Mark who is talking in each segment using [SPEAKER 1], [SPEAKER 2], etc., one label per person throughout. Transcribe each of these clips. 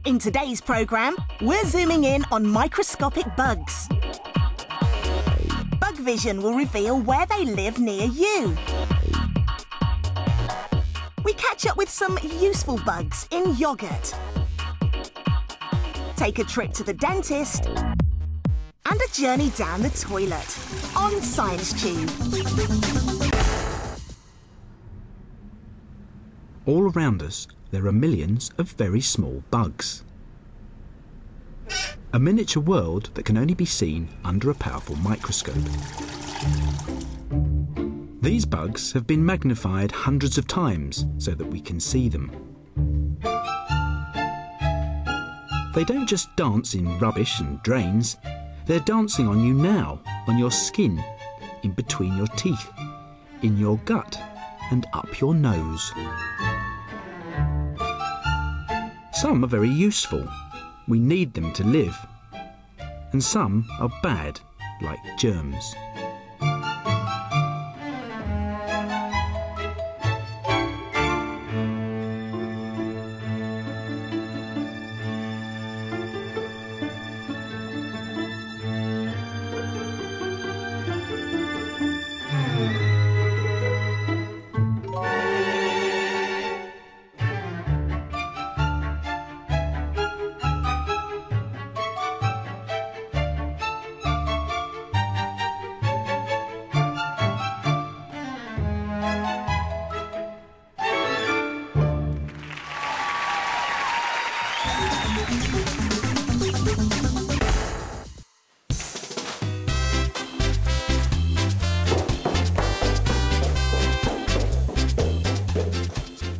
[SPEAKER 1] In today's programme, we're zooming in on microscopic bugs. Bug vision will reveal where they live near you. We catch up with some useful bugs in yoghurt. Take a trip to the dentist and a journey down the toilet on Science Tube.
[SPEAKER 2] All around us, there are millions of very small bugs. A miniature world that can only be seen under a powerful microscope. These bugs have been magnified hundreds of times so that we can see them. They don't just dance in rubbish and drains, they're dancing on you now, on your skin, in between your teeth, in your gut and up your nose. Some are very useful. We need them to live. And some are bad, like germs.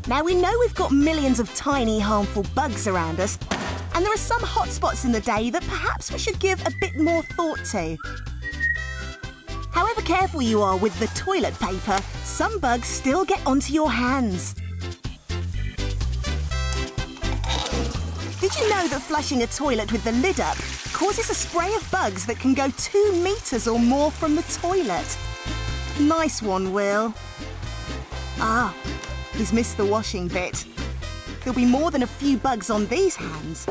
[SPEAKER 1] Now, we know we've got millions of tiny, harmful bugs around us, and there are some hotspots in the day that perhaps we should give a bit more thought to. However careful you are with the toilet paper, some bugs still get onto your hands. Did you know that flushing a toilet with the lid up causes a spray of bugs that can go 2 metres or more from the toilet? Nice one, Will. Ah. He's missed the washing bit. There'll be more than a few bugs on these hands.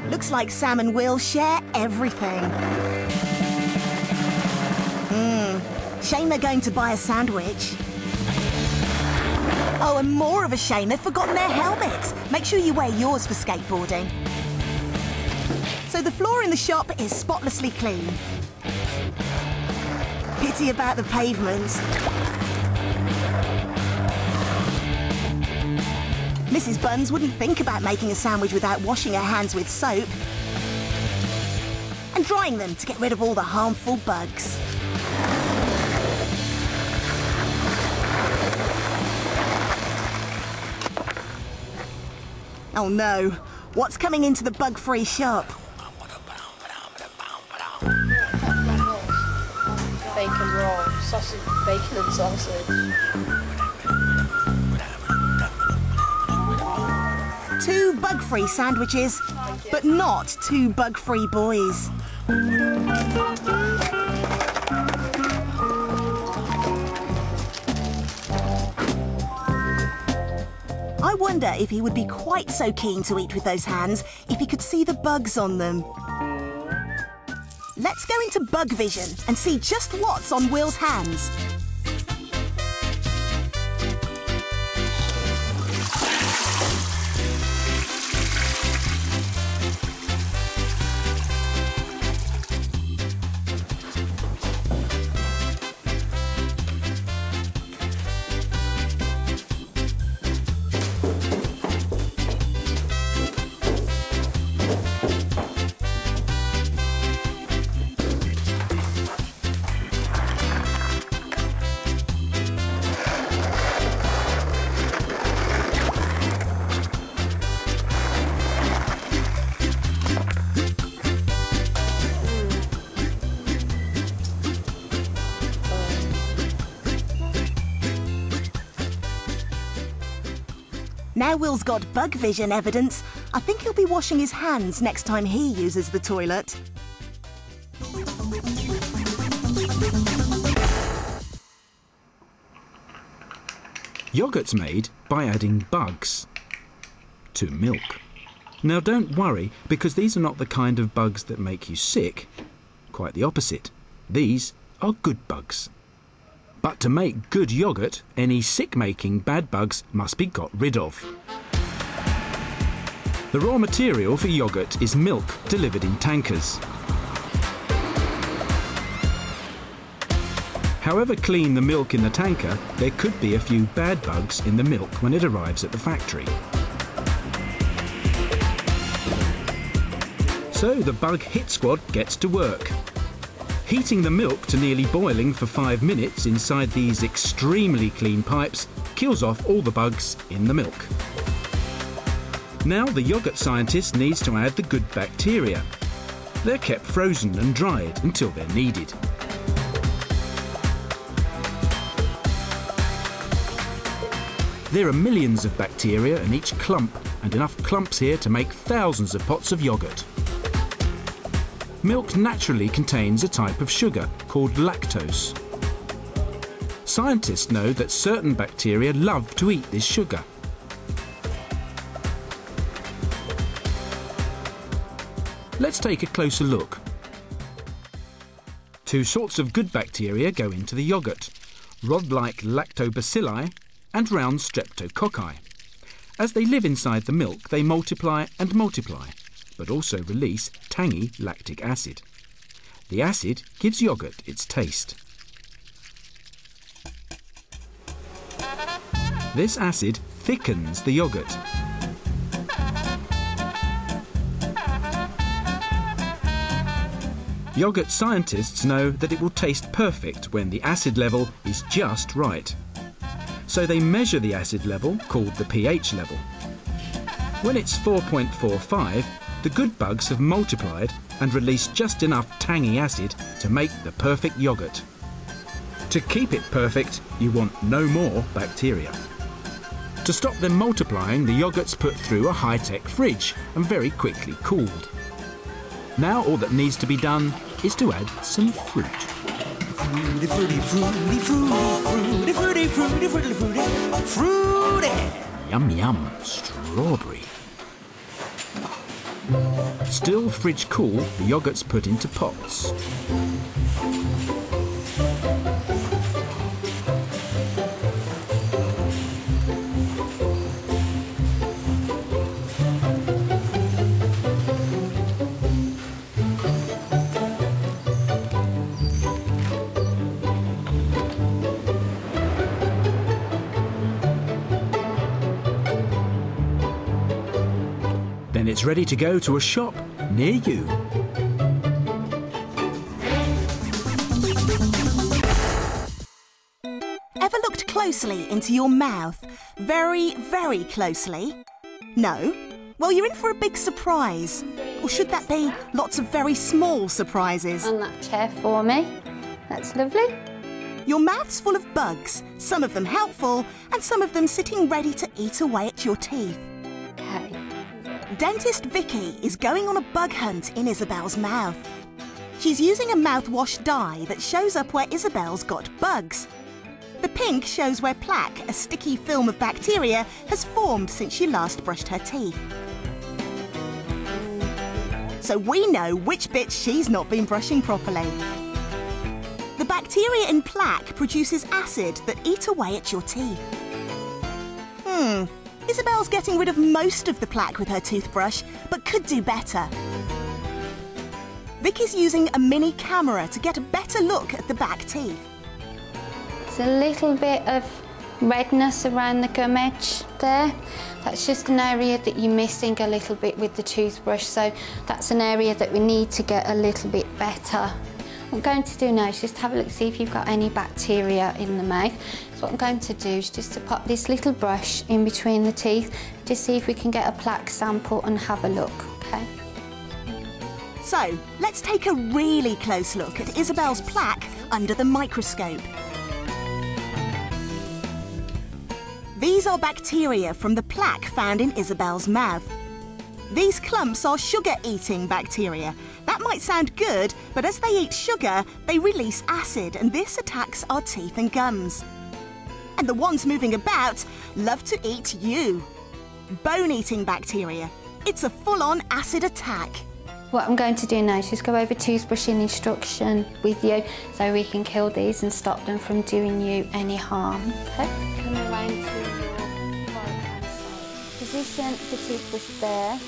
[SPEAKER 1] Looks like Sam and Will share everything. Shame they're going to buy a sandwich. Oh, and more of a shame they've forgotten their helmets. Make sure you wear yours for skateboarding. So the floor in the shop is spotlessly clean. Pity about the pavement. Mrs. Buns wouldn't think about making a sandwich without washing her hands with soap and drying them to get rid of all the harmful bugs. Oh no, what's coming into the bug-free shop?
[SPEAKER 3] Bacon roll, sausage, bacon and sausage.
[SPEAKER 1] 2 bug-free sandwiches, but not 2 bug-free boys. I wonder if he would be quite so keen to eat with those hands if he could see the bugs on them. Let's go into bug vision and see just what's on Will's hands. Now Will's got bug vision evidence, I think he'll be washing his hands next time he uses the toilet.
[SPEAKER 2] Yoghurt's made by adding bugs to milk. Now don't worry, because these are not the kind of bugs that make you sick. Quite the opposite. These are good bugs. But to make good yoghurt, any sick-making bad bugs must be got rid of. The raw material for yoghurt is milk delivered in tankers. However clean the milk in the tanker, there could be a few bad bugs in the milk when it arrives at the factory. So the bug hit squad gets to work. Heating the milk to nearly boiling for 5 minutes inside these extremely clean pipes kills off all the bugs in the milk. Now the yoghurt scientist needs to add the good bacteria. They're kept frozen and dried until they're needed. There are millions of bacteria in each clump, and enough clumps here to make thousands of pots of yoghurt. Milk naturally contains a type of sugar called lactose. Scientists know that certain bacteria love to eat this sugar. Let's take a closer look. Two sorts of good bacteria go into the yoghurt: rod-like lactobacilli and round streptococci. As they live inside the milk, they multiply and multiply, but also release tangy lactic acid. The acid gives yoghurt its taste. This acid thickens the yoghurt. Yoghurt scientists know that it will taste perfect when the acid level is just right. So they measure the acid level, called the pH level. When it's 4.45, the good bugs have multiplied and released just enough tangy acid to make the perfect yoghurt. To keep it perfect, you want no more bacteria. To stop them multiplying, the yoghurt's put through a high-tech fridge and very quickly cooled. Now all that needs to be done is to add some fruit.
[SPEAKER 4] Fruity, fruity, fruity, fruity, fruity, fruity, fruity, fruity, fruity.
[SPEAKER 2] Yum yum, strawberry. Still fridge cool, the yoghurt's put into pots. Then it's ready to go to a shop near you.
[SPEAKER 1] Ever looked closely into your mouth? Very, very closely? No? Well, you're in for a big surprise. Or should that be lots of very small surprises?
[SPEAKER 5] On that chair for me. That's lovely.
[SPEAKER 1] Your mouth's full of bugs, some of them helpful, and some of them sitting ready to eat away at your teeth.
[SPEAKER 5] Okay.
[SPEAKER 1] Dentist Vicky is going on a bug hunt in Isabel's mouth. She's using a mouthwash dye that shows up where Isabel's got bugs. The pink shows where plaque, a sticky film of bacteria, has formed since she last brushed her teeth. So we know which bits she's not been brushing properly. The bacteria in plaque produces acid that eat away at your teeth. Isabel's getting rid of most of the plaque with her toothbrush, but could do better. Vicky's using a mini camera to get a better look at the back teeth.
[SPEAKER 5] There's a little bit of redness around the gum edge there. That's just an area that you're missing a little bit with the toothbrush, so that's an area that we need to get a little bit better. What I'm going to do now is just have a look, see if you've got any bacteria in the mouth. So what I'm going to do is just to pop this little brush in between the teeth, just see if we can get a plaque sample and have a look, okay?
[SPEAKER 1] So, let's take a really close look at Isabel's plaque under the microscope. These are bacteria from the plaque found in Isabel's mouth. These clumps are sugar-eating bacteria. That might sound good, but as they eat sugar, they release acid, and this attacks our teeth and gums. And the ones moving about love to eat you. Bone-eating bacteria. It's a full-on acid attack.
[SPEAKER 5] What I'm going to do now is just go over toothbrushing instruction with you so we can kill these and stop them from doing you any harm. Okay, come around to your right-hand side. Position the toothbrush there.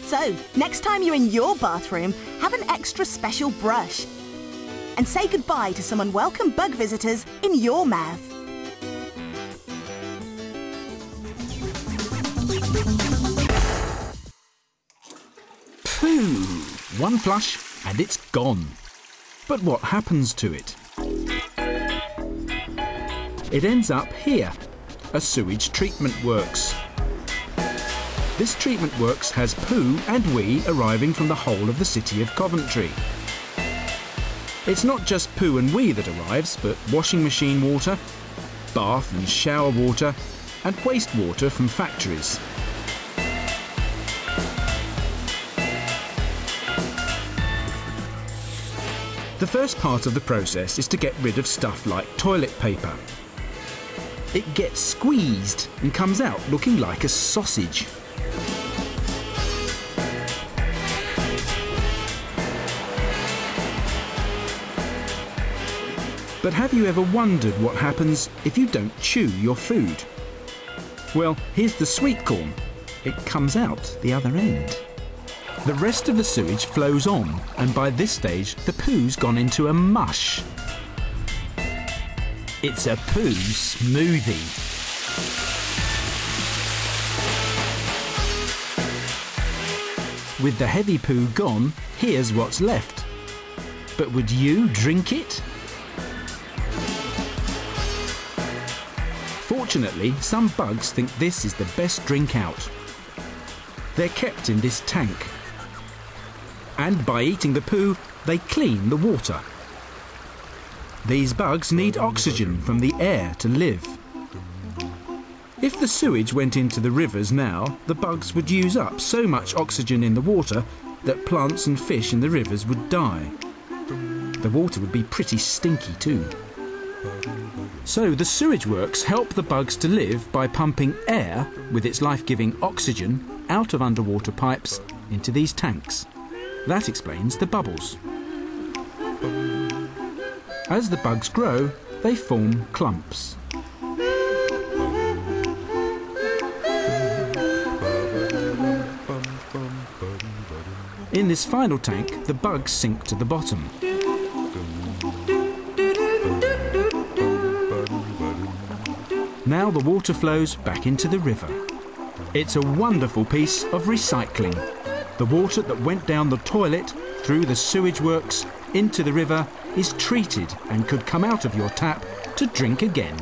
[SPEAKER 1] So, next time you're in your bathroom, have an extra special brush. And say goodbye to some unwelcome bug visitors in your mouth.
[SPEAKER 2] Poo! One flush and it's gone. But what happens to it? It ends up here, a sewage treatment works. This treatment works has poo and wee arriving from the whole of the city of Coventry. It's not just poo and wee that arrives, but washing machine water, bath and shower water, and wastewater from factories. The first part of the process is to get rid of stuff like toilet paper. It gets squeezed and comes out looking like a sausage. But have you ever wondered what happens if you don't chew your food? Well, here's the sweet corn. It comes out the other end. The rest of the sewage flows on, and by this stage, the poo's gone into a mush. It's a poo smoothie. With the heavy poo gone, here's what's left. But would you drink it? Fortunately, some bugs think this is the best drink out. They're kept in this tank. And by eating the poo, they clean the water. These bugs need oxygen from the air to live. If the sewage went into the rivers now, the bugs would use up so much oxygen in the water that plants and fish in the rivers would die. The water would be pretty stinky too. So the sewage works help the bugs to live by pumping air with its life-giving oxygen out of underwater pipes into these tanks. That explains the bubbles. As the bugs grow, they form clumps. In this final tank, the bugs sink to the bottom. Now the water flows back into the river. It's a wonderful piece of recycling. The water that went down the toilet, through the sewage works, into the river, is treated and could come out of your tap to drink again.